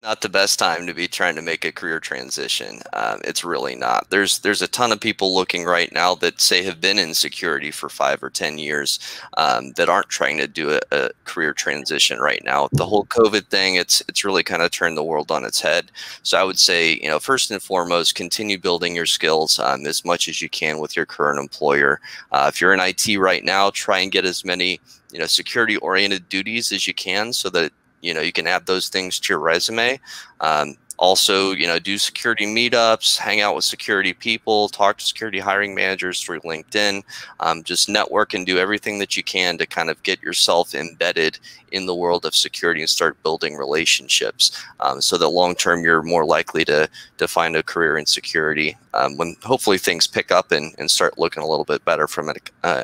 Not the best time to be trying to make a career transition. It's really not. There's a ton of people looking right now that say have been in security for 5 or 10 years that aren't trying to do a career transition right now. The whole COVID thing, it's really kind of turned the world on its head. So I would say, first and foremost, continue building your skills as much as you can with your current employer. If you're in IT right now, try and get as many security-oriented duties as you can so that you can add those things to your resume. Also, do security meetups, hang out with security people, talk to security hiring managers through LinkedIn, just network and do everything that you can to kind of get yourself embedded in the world of security and start building relationships so that long term you're more likely to find a career in security when hopefully things pick up and start looking a little bit better from an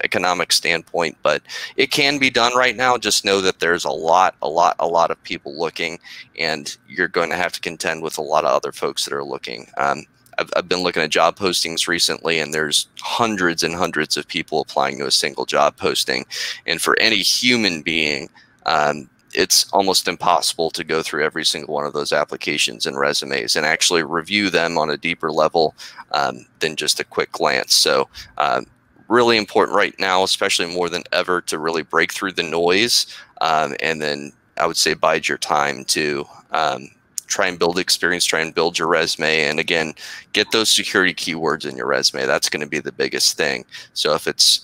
economic standpoint. But it can be done right now. Just know that there's a lot of people looking, and you're going to have to contend with a lot of other folks that are looking. I've been looking at job postings recently, and there's hundreds and hundreds of people applying to a single job posting. And for any human being, it's almost impossible to go through every single one of those applications and resumes and actually review them on a deeper level than just a quick glance. So really important right now, especially more than ever, to really break through the noise and then I would say bide your time to try and build experience, try and build your resume. And again, get those security keywords in your resume. That's going to be the biggest thing. So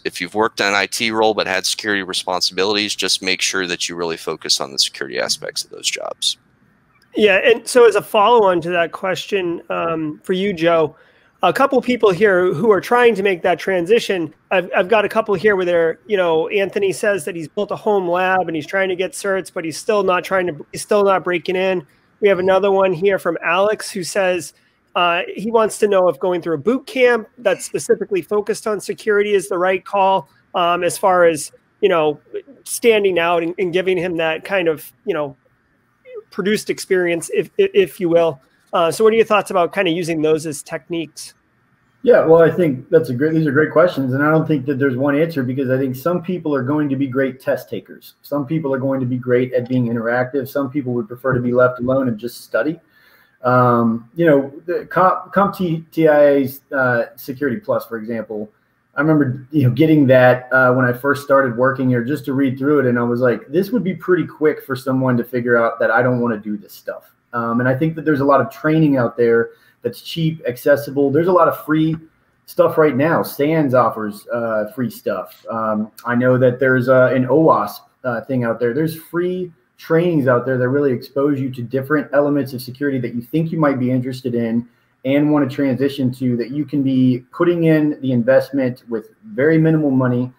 if you've worked on an IT role but had security responsibilities, just make sure that you really focus on the security aspects of those jobs. Yeah, and so as a follow-on to that question for you, Joe, a couple people here who are trying to make that transition. I've got a couple here where they're, Anthony says that he's built a home lab and he's trying to get certs, but he's still not breaking in. We have another one here from Alex who says he wants to know if going through a boot camp that's specifically focused on security is the right call as far as, standing out and giving him that kind of, produced experience, if you will. So what are your thoughts about kind of using those as techniques? Yeah, well, I think these are great questions. And I don't think that there's one answer, because I think some people are going to be great test takers. Some people are going to be great at being interactive. Some people would prefer to be left alone and just study. The CompTIA's Security Plus, for example, I remember, getting that when I first started working here, just to read through it. And I was like, this would be pretty quick for someone to figure out that I don't want to do this stuff. And I think that there's a lot of training out there that's cheap, accessible. There's a lot of free stuff right now. SANS offers free stuff. I know that there's an OWASP thing out there. There's free trainings out there that really expose you to different elements of security that you think you might be interested in and want to transition to, that you can be putting in the investment with very minimal money,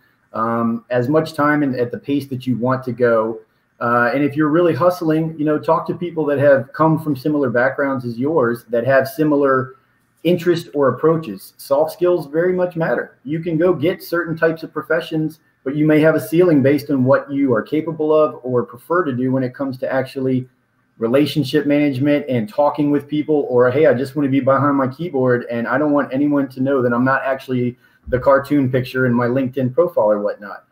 as much time and at the pace that you want to go. And if you're really hustling, talk to people that have come from similar backgrounds as yours, that have similar interest or approaches. Soft skills very much matter. You can go get certain types of professions, but you may have a ceiling based on what you are capable of or prefer to do when it comes to actually relationship management and talking with people, or, hey, I just want to be behind my keyboard and I don't want anyone to know that I'm not actually the cartoon picture in my LinkedIn profile or whatnot.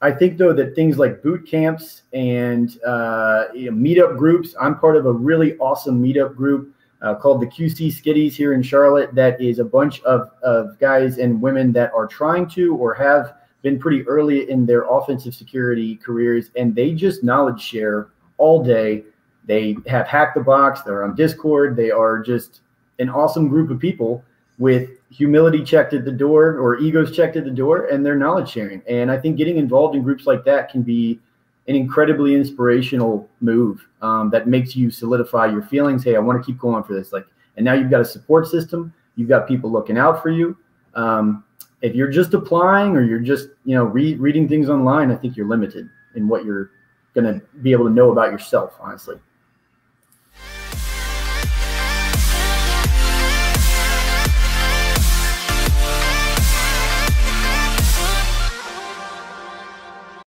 I think, though, that things like boot camps and meetup groups, I'm part of a really awesome meetup group called the QC Skitties here in Charlotte. That is a bunch of guys and women that are trying to or have been pretty early in their offensive security careers, and they just knowledge share all day. They have hacked the box. They're on Discord. They are just an awesome group of people with humility checked at the door, or egos checked at the door, and they're knowledge sharing. And I think getting involved in groups like that can be an incredibly inspirational move that makes you solidify your feelings. Hey, I want to keep going for this. And now you've got a support system. You've got people looking out for you. If you're just applying, or you're just, reading things online, I think you're limited in what you're going to be able to know about yourself, honestly.